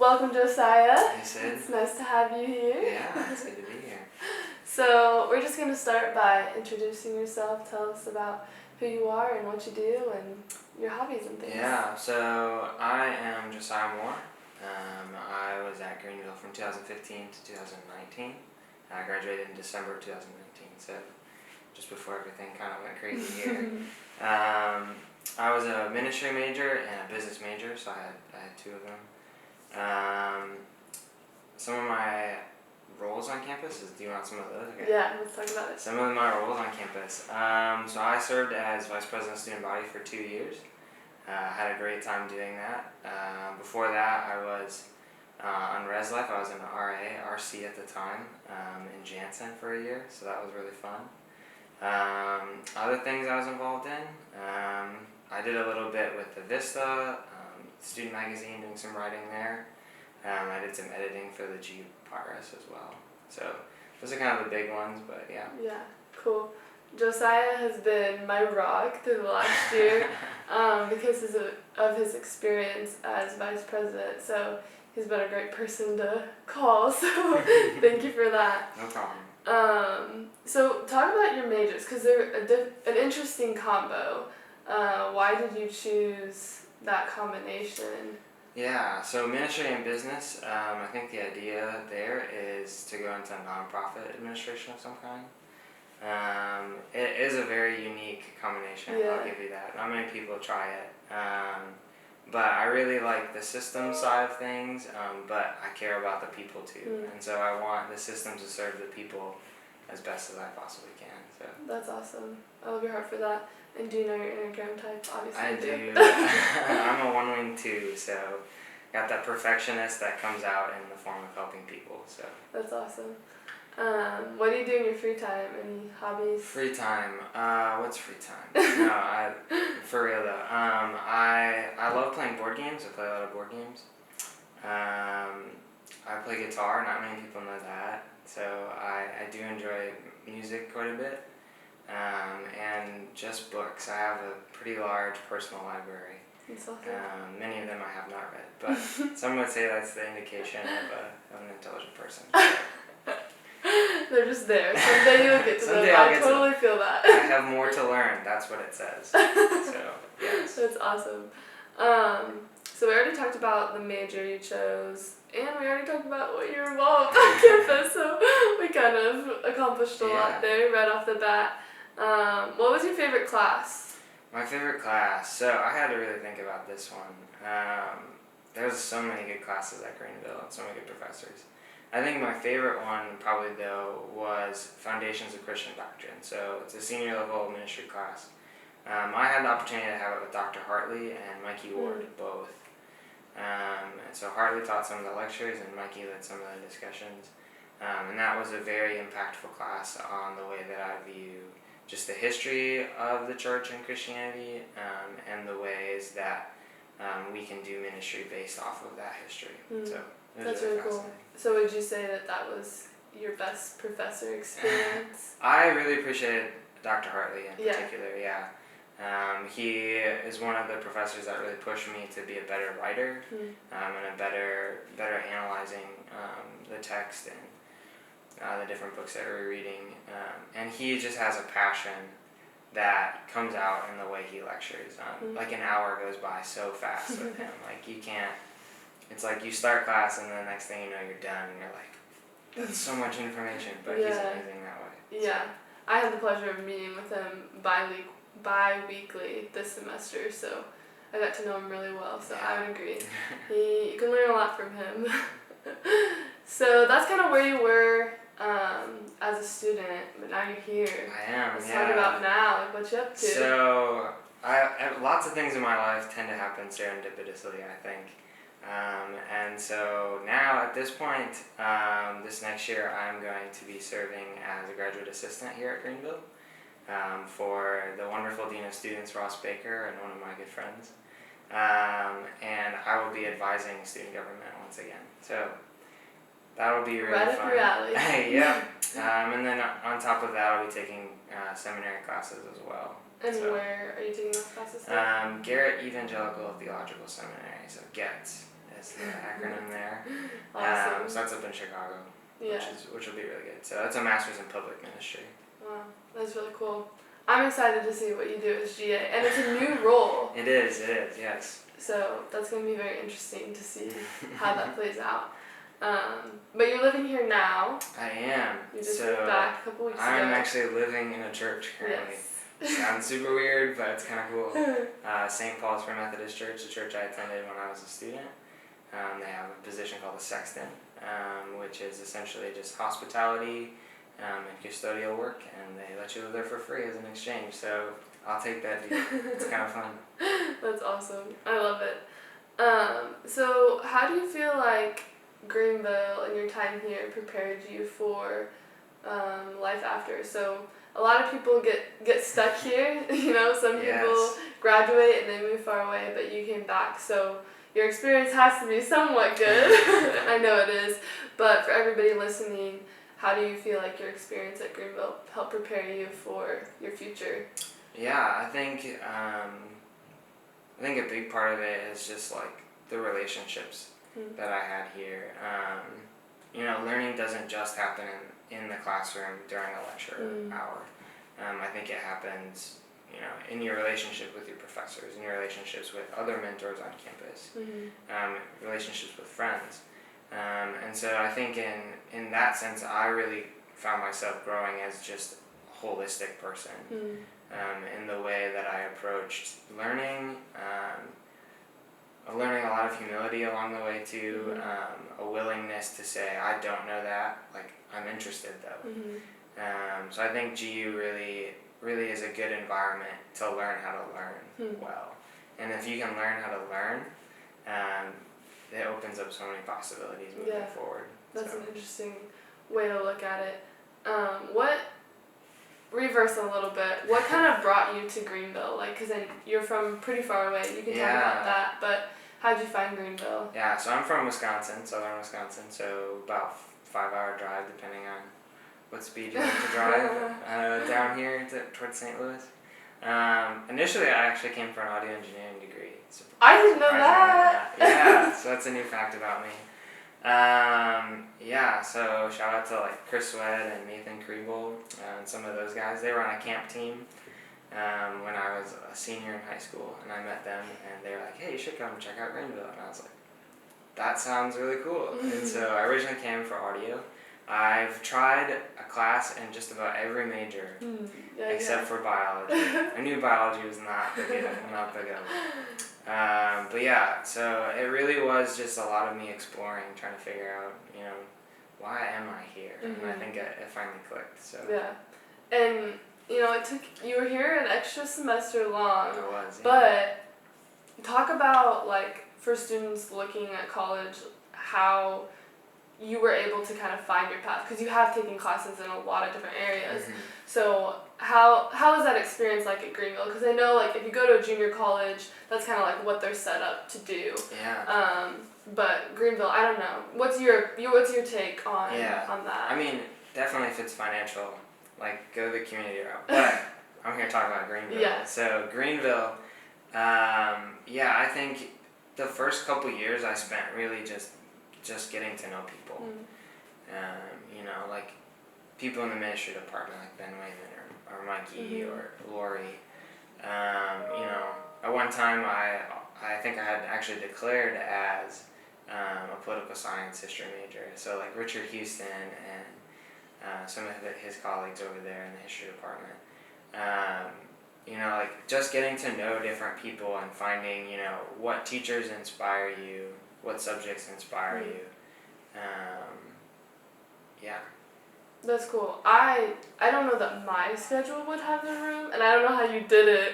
welcome Josiah. Hey Sid. It's nice to have you here. Yeah, it's good to be here. So we're just going to start by introducing yourself. Tell us about who you are and what you do and your hobbies and things. Yeah, so I am Josiah Mohr. I was at Greenville from 2015 to 2019. I graduated in December of 2019, so just before everything kind of went crazy here. I was a ministry major and a business major, so I had two of them. Some of my roles on campus do you want some of those? Okay. Yeah, let's talk about it. Some of my roles on campus. So I served as vice president of student body for 2 years. Had a great time doing that. Before that, I was on Res Life. I was an RC at the time in Jansen for a year, so that was really fun. Other things I was involved in, I did a little bit with the Vista student magazine, doing some writing there. I did some editing for the G Pirates as well. So those are kind of the big ones, but yeah. Yeah, cool. Josiah has been my rock through the last year because of his experience as vice president. So he's been a great person to call. So thank you for that. No problem. So talk about your majors because they're an interesting combo. Why did you choose that combination? Yeah, so ministry and business, I think the idea there is to go into nonprofit administration of some kind. It is a very unique combination, Yeah. I'll give you that. Not many people try it. But I really like the system side of things, but I care about the people too. And so I want the system to serve the people as best as I possibly can. So That's awesome. I love your heart for that. And do you know your Interterm type? Obviously I you do. I'm a 1-wing 2, so got that perfectionist that comes out in the form of helping people. So That's awesome. What do you do in your free time? Any hobbies? free time. What's free time? No, for real though. I love playing board games. I play a lot of board games. I play guitar. Not many people know that. So I do enjoy music quite a bit. And just books. I have a pretty large personal library. That's awesome. Many of them I have not read, but some would say that's the indication of an intelligent person. They're just there. Someday you'll get to Someday them. I'll I get to totally them. feel that. I have more to learn. That's what it says. So, yes. That's awesome. So we already talked about the major you chose, and we already talked about what you're involved on campus, so we kind of accomplished a lot there right off the bat. What was your favorite class? My favorite class. So I had to really think about this one. There's so many good classes at Greenville and so many good professors. I think my favorite one probably though was Foundations of Christian Doctrine. So it's a senior level ministry class. I had the opportunity to have it with Dr. Hartley and Mikey Ward both. And so Hartley taught some of the lectures and Mikey led some of the discussions. And that was a very impactful class on the way that I view just the history of the church and Christianity, and the ways that we can do ministry based off of that history. So that's really cool. So would you say that was your best professor experience? I really appreciated Dr. Hartley in particular, yeah. He is one of the professors that really pushed me to be a better writer and a better analyzing the text and the different books that we're reading. And he just has a passion that comes out in the way he lectures. Like an hour goes by so fast with him. Like you can't, it's like you start class and the next thing you know you're done and you're like, that's so much information, but he's amazing that way. Yeah. I had the pleasure of meeting with him bi-weekly this semester, so I got to know him really well, so I would agree. You can learn a lot from him. So that's kind of where you were as a student, but now you're here. I am, Let's talk about now, like what you up to. So, lots of things in my life tend to happen serendipitously, I think. And so now at this point, this next year, I'm going to be serving as a graduate assistant here at Greenville for the wonderful Dean of Students, Ross Baker, and one of my good friends. And I will be advising student government once again. So that'll be really right fun. Up your alley. Yeah. And then on top of that, I'll be taking seminary classes as well. And where are you taking those classes? Garrett Evangelical Theological Seminary, so GETS is the acronym there. in Chicago, Yeah. which will be really good. So that's a master's in public ministry. Wow, that's really cool. I'm excited to see what you do as GA, and it's a new role. It is, yes. So that's going to be very interesting to see how that plays out. But you're living here now. I am. You just moved back a couple weeks ago. I'm actually living in a church currently. Yes. Sounds super weird, but it's kind of cool. St. Paul's Free Methodist Church, the church I attended when I was a student. They have a position called a sexton, which is essentially just hospitality and custodial work, and they let you live there for free as an exchange. So I'll take that deal. It's kind of fun. That's awesome. I love it. So how do you feel like Greenville and your time here prepared you for life after? So a lot of people get stuck here. You know, some people graduate and they move far away, but you came back. So your experience has to be somewhat good. I know it is. But for everybody listening, how do you feel like your experience at Greenville helped prepare you for your future? Yeah, I think a big part of it is just like the relationships that I had here. You know, learning doesn't just happen in the classroom during a lecture hour. I think it happens, you know, in your relationship with your professors, in your relationships with other mentors on campus, relationships with friends. And so I think in that sense, I really found myself growing as just a holistic person in the way that I approached learning. Learning a lot of humility along the way too, a willingness to say, I don't know that, like, I'm interested though. So I think GU really is a good environment to learn how to learn well. And if you can learn how to learn, it opens up so many possibilities moving forward. That's an interesting way to look at it. Reverse a little bit, what kind of brought you to Greenville? Like, because you're from pretty far away, you can talk about that, but how'd you find Greenville? Yeah, so I'm from Wisconsin, southern Wisconsin, so about 5-hour drive depending on what speed you like to drive down here towards St. Louis. Initially I actually came for an audio engineering degree. I didn't know that! Yeah, so that's a new fact about me. So shout out to like Chris Swed and Nathan Kriebel and some of those guys. They were on a camp team when I was a senior in high school, and I met them and they were like, hey, you should come check out Greenville. And I was like, that sounds really cool. And so I originally came for audio. I've tried a class in just about every major except for biology. I knew biology was not the go. But yeah, so it really was just a lot of me exploring, trying to figure out, you know, why am I here? And I think it finally clicked. So yeah, and you know, you were here an extra semester long. It was, but talk about, like, for students looking at college, how you were able to kind of find your path, because you have taken classes in a lot of different areas. So how was that experience like at Greenville? Because I know, like, if you go to a junior college, that's kind of like what they're set up to do. Yeah. But Greenville, I don't know. What's your take on that? I mean, definitely if it's financial, like, go the community route. But I'm here to talk about Greenville. Yeah. So Greenville, I think the first couple years I spent really just getting to know people. You know, like people in the ministry department, like Ben Wayman or Mikey or Lori. You know, at one time I think I had actually declared as a political science history major. So like Richard Houston and some of his colleagues over there in the history department. You know, like just getting to know different people and finding, you know, what teachers inspire you, what subjects inspire you. That's cool. I don't know that my schedule would have the room, and I don't know how you did it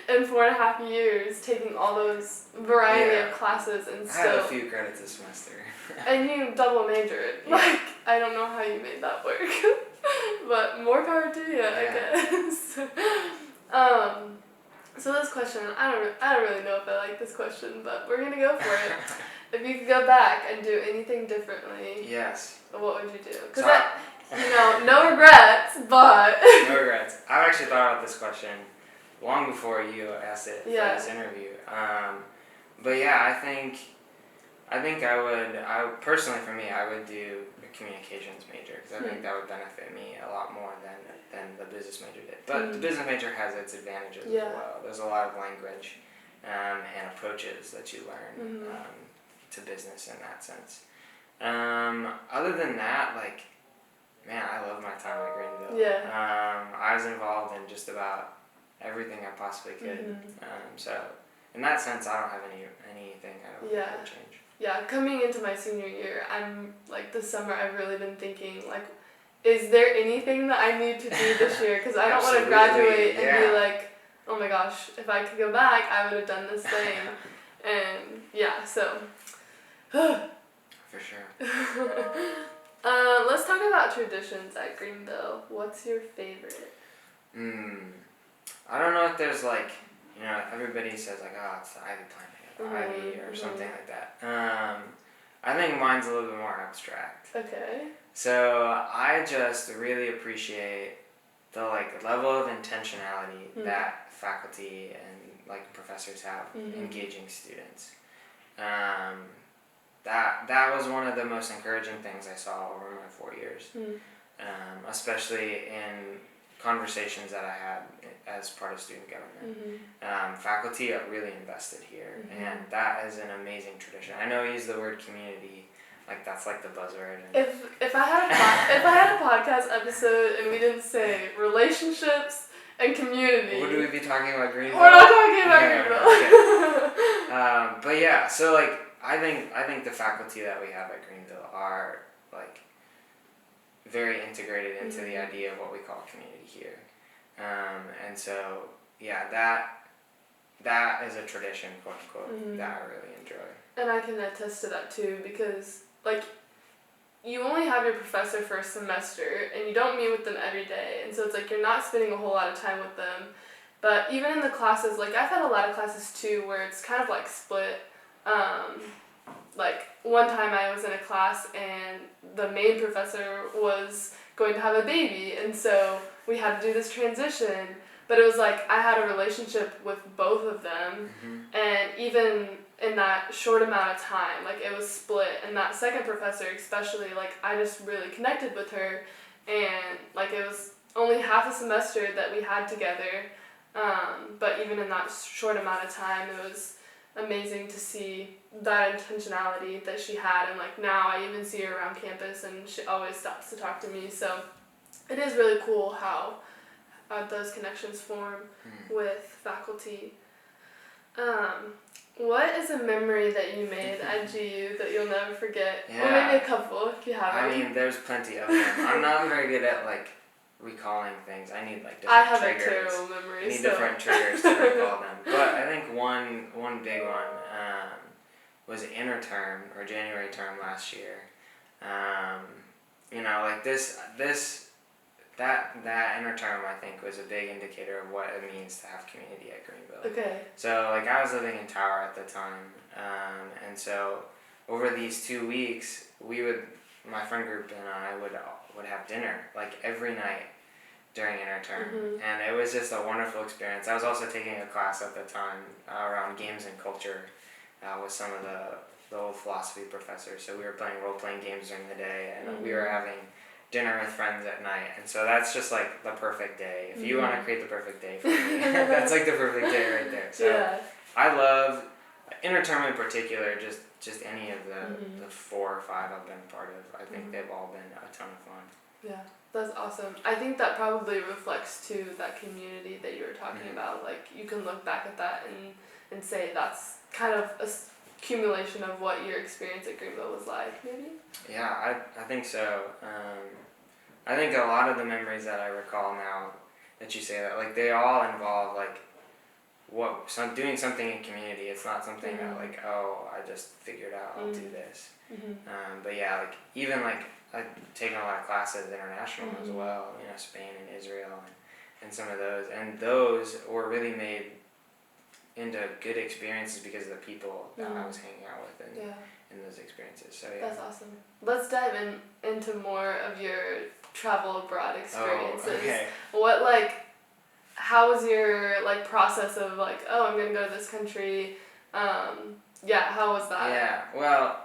in 4.5 years, taking all those variety of classes and I had a few credits this semester. And you double majored. Like, I don't know how you made that work. But more power to you, I guess. So this question, I don't really know if I like this question, but we're gonna go for it. If you could go back and do anything differently, what would you do? Because you know, no regrets, but no regrets. I've actually thought about this question long before you asked it for this interview. But yeah, I think I think personally for me, I would do a communications major because I think that would benefit me a lot more than the business major did. But the business major has its advantages as well. There's a lot of language and approaches that you learn to business in that sense. Other than that, like, man, I love my time at Greenville. Yeah. I was involved in just about everything I possibly could. So in that sense, I don't have anything I would change. Yeah, coming into my senior year, I'm like this summer I've really been thinking like, is there anything that I need to do this year? Because I don't want to graduate and be like, oh my gosh, if I could go back, I would have done this thing. And yeah, so. For sure. Let's talk about traditions at Greenville. What's your favorite? I don't know if there's like, everybody says like, oh, it's the Ivy Planet, Ivy or something like that. I think mine's a little bit more abstract. Okay. So I just really appreciate the like level of intentionality that faculty and like professors have engaging students. That was one of the most encouraging things I saw over my 4 years, especially in conversations that I had as part of student government. Faculty are really invested here, and that is an amazing tradition. I know I use the word community, like that's like the buzzword. If I had a podcast episode and we didn't say relationships and community, would we be talking about Greenville? We're not talking about Greenville. But yeah, so like I think the faculty that we have at Greenville are like very integrated into the idea of what we call community here. And so, yeah, that is a tradition, quote unquote, that I really enjoy. And I can attest to that too, because, like, you only have your professor for a semester, and you don't meet with them every day, and so it's like you're not spending a whole lot of time with them. But even in the classes, like, I've had a lot of classes too where it's kind of like split. Like, one time I was in a class and the main professor was going to have a baby, and so we had to do this transition, but it was like I had a relationship with both of them, and even in that short amount of time, like, it was split, and that second professor especially, like, I just really connected with her, and, like, it was only half a semester that we had together, but even in that short amount of time, it was amazing to see that intentionality that she had, and like now I even see her around campus and she always stops to talk to me, so it is really cool how those connections form with faculty. What is a memory that you made at GU that you'll never forget? Yeah. Or maybe a couple if you have I any. mean, there's plenty of them. I'm not very good at like recalling things. I need like different triggers. I have a terrible memory. I need different triggers to recall them. But I think one big one was Interterm or January term last year. Like that Interterm I think was a big indicator of what it means to have community at Greenville. Okay. So like I was living in Tower at the time, and so over these 2 weeks my friend group and I would have dinner like every night during Interterm, and it was just a wonderful experience. I was also taking a class at the time around games and culture with some of the old philosophy professors. So we were playing role-playing games during the day, and we were having dinner with friends at night. And so that's just like the perfect day. If you want to create the perfect day for me, that's like the perfect day right there. So I love Interterm in particular, just any of the 4 or 5 I've been a part of. I think they've all been a ton of fun. Yeah, that's awesome. I think that probably reflects too that community that you were talking about. Like, you can look back at that and say that's kind of a accumulation of what your experience at Greenville was like, maybe? Yeah, I think so. I think a lot of the memories that I recall now that you say that, like, they all involve like doing something in community. It's not something that like, oh, I just figured out I'll do this. But yeah, like even like I've taken a lot of classes international as well, Spain and Israel and some of those, and those were really made into good experiences because of the people that I was hanging out with in those experiences. So yeah. That's awesome. Let's dive into more of your travel abroad experiences. Oh, okay. How was your process of I'm gonna go to this country? Yeah, how was that? Yeah, well,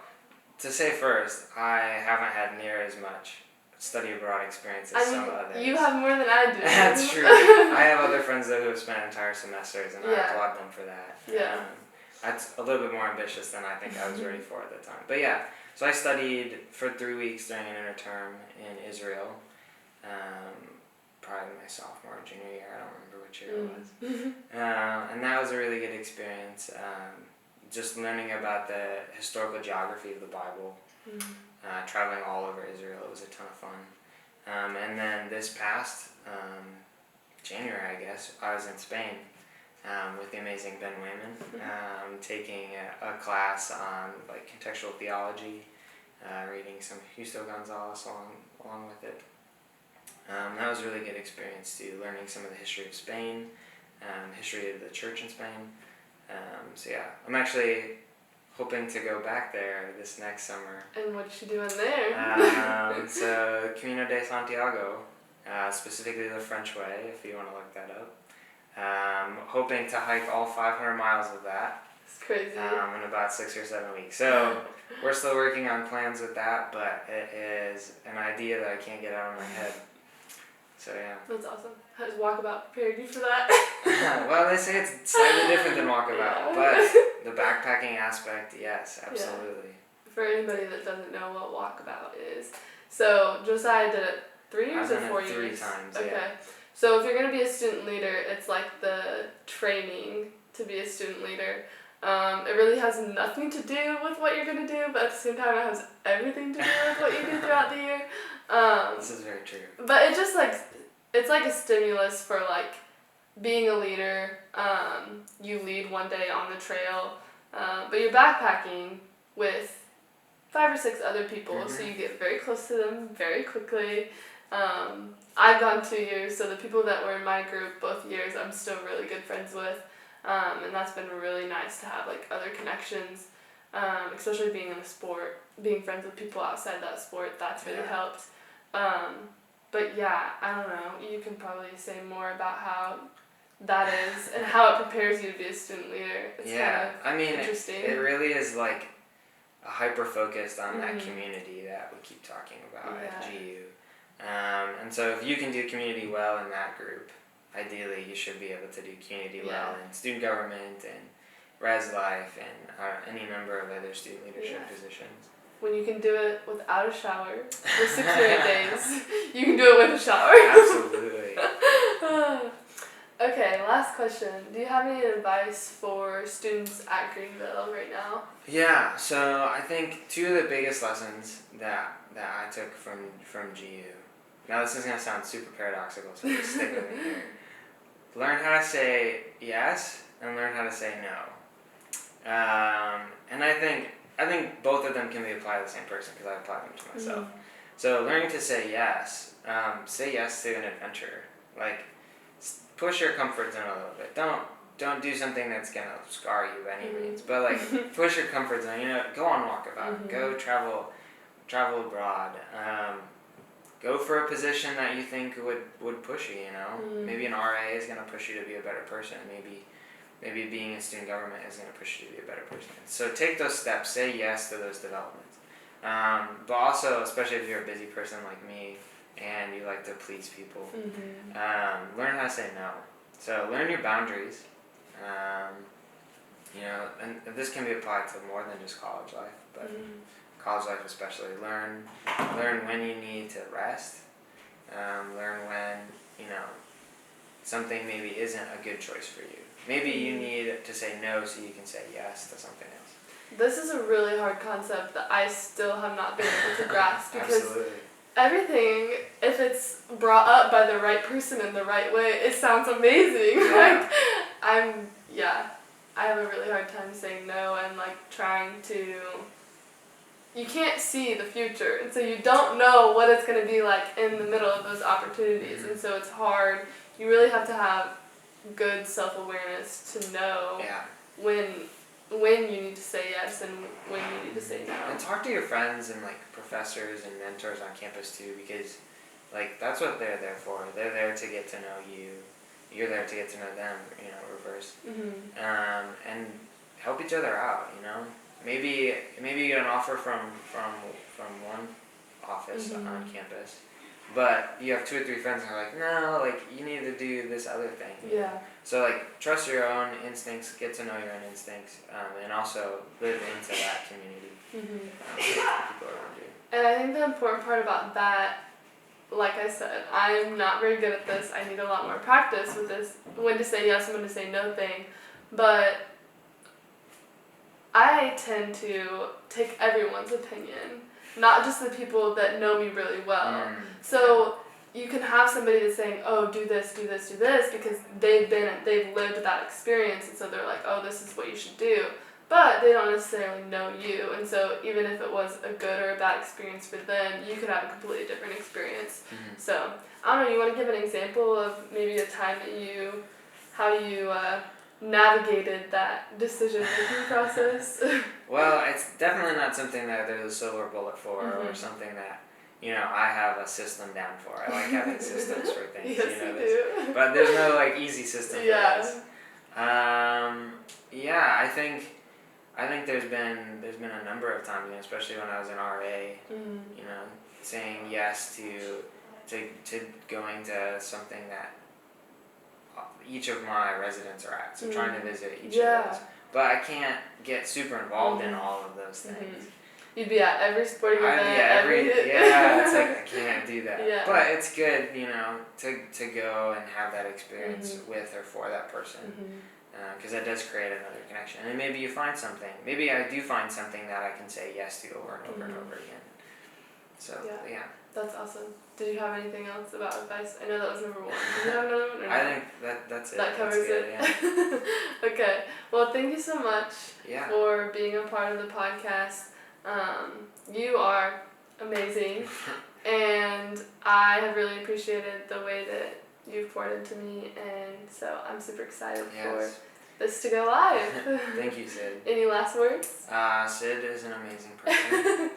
to say first, I haven't had near as much study abroad experience as some others. You have more than I do. That's true. I have other friends though who have spent entire semesters, and I applaud them for that. Yeah. That's a little bit more ambitious than I think I was ready for at the time. But yeah, so I studied for 3 weeks during an interterm in Israel. Probably my sophomore or junior year, I don't remember which year it was. And that was a really good experience. Just learning about the historical geography of the Bible, traveling all over Israel, it was a ton of fun. And then this past January, I guess, I was in Spain with the amazing Ben Wayman, taking a class on like contextual theology, reading some Justo Gonzalez along with it. That was a really good experience too, learning some of the history of Spain, history of the church in Spain. So yeah, I'm actually hoping to go back there this next summer. And what you doing there? So Camino de Santiago, specifically the French way, if you want to look that up. Hoping to hike all 500 miles of that. It's crazy. In about 6 or 7 weeks. So we're still working on plans with that, but it is an idea that I can't get out of my head. So yeah. That's awesome. How does Walkabout prepare you for that? Well, they say it's slightly different than Walkabout, but the backpacking aspect, yes, absolutely. Yeah. For anybody that doesn't know what Walkabout is, so Josiah did it 3 years or 4 years? 3 times, okay. Yeah. So if you're going to be a student leader, it's like the training to be a student leader. It really has nothing to do with what you're going to do, but at the same time it has everything to do with what you do throughout the year. This is very true. But it just like, it's like a stimulus for like being a leader. You lead one day on the trail, but you're backpacking with 5 or 6 other people, so you get very close to them very quickly. I've gone 2 years, so the people that were in my group both years I'm still really good friends with, and that's been really nice to have like other connections, especially being in the sport, being friends with people outside that sport, that's really helped. But yeah, I don't know, you can probably say more about how that is and how it prepares you to be a student leader. It's kind of interesting. It really is like a hyper focused on that community that we keep talking about at GU. And so if you can do community well in that group, ideally you should be able to do community well in student government and res life and any number of other student leadership positions. When you can do it without a shower for 6 or 8 days, you can do it with a shower. Absolutely. Okay, last question. Do you have any advice for students at Greenville right now? Yeah, so I think 2 of the biggest lessons that I took from GU. Now this is going to sound super paradoxical, so just stick with me here. Learn how to say yes and learn how to say no. And I think both of them can be applied to the same person because I apply them to myself. So learning to say yes to an adventure. Like push your comfort zone a little bit. Don't do something that's gonna scar you by any means, but like push your comfort zone. You know, go on Walkabout. Go travel abroad. Go for a position that you think would push you. You know, maybe an RA is gonna push you to be a better person. Maybe being in student government is going to push you to be a better person. So take those steps. Say yes to those developments. But also, especially if you're a busy person like me and you like to please people, learn how to say no. So learn your boundaries. You know, and this can be applied to more than just college life, but college life especially. Learn when you need to rest. Learn when, you know, something maybe isn't a good choice for you. Maybe you need to say no so you can say yes to something else. This is a really hard concept that I still have not been able to grasp because everything, if it's brought up by the right person in the right way, it sounds amazing. Yeah. I have a really hard time saying no and like trying to. You can't see the future, and so you don't know what it's going to be like in the middle of those opportunities, and so it's hard. You really have to have good self-awareness to know when you need to say yes and when you need to say no. And talk to your friends and like professors and mentors on campus too, because like that's what they're there for. They're there to get to know you. You're there to get to know them. You know, reverse. And help each other out, Maybe you get an offer from one office on campus, but you have 2 or 3 friends and are like, no, like, you need to do this other thing. Yeah. So, like, trust your own instincts, get to know your own instincts, and also live into that community. People around you. And I think the important part about that, like I said, I'm not very good at this. I need a lot more practice with this when to say yes and when to say no thing. But I tend to take everyone's opinion, not just the people that know me really well. So you can have somebody that's saying, oh, do this, because they've lived that experience, and so they're like, oh, this is what you should do. But they don't necessarily know you, and so even if it was a good or a bad experience for them, you could have a completely different experience. So, I don't know, you want to give an example of maybe a time that how you navigated that decision-making process? Well, it's definitely not something that there's a silver bullet for, or something that, I have a system down for. I like having systems for things, yes, you do. But there's no, like, easy system for this. I think there's been a number of times, especially when I was in RA, saying yes to going to something that each of my residents are at. So trying to visit each of those. But I can't get super involved in all of those things. You'd be at every sporting event. It's like I can't do that. Yeah. But it's good, to go and have that experience with or for that person. Because that does create another connection. And maybe you find something. Maybe I do find something that I can say yes to over and over and over again. So, yeah. That's awesome. Did you have anything else about advice? I know that was number 1. Did you have another one? Or I think that's it. That covers good, it? Yeah. Okay. Well, thank you so much for being a part of the podcast. You are amazing. And I have really appreciated the way that you've poured into me, and so I'm super excited for this to go live. Thank you, Sid. Any last words? Sid is an amazing person,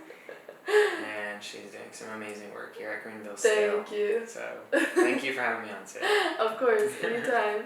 and she's doing some amazing work here at Greenville still. Thank you. So, thank you for having me on, Sid. Of course, anytime.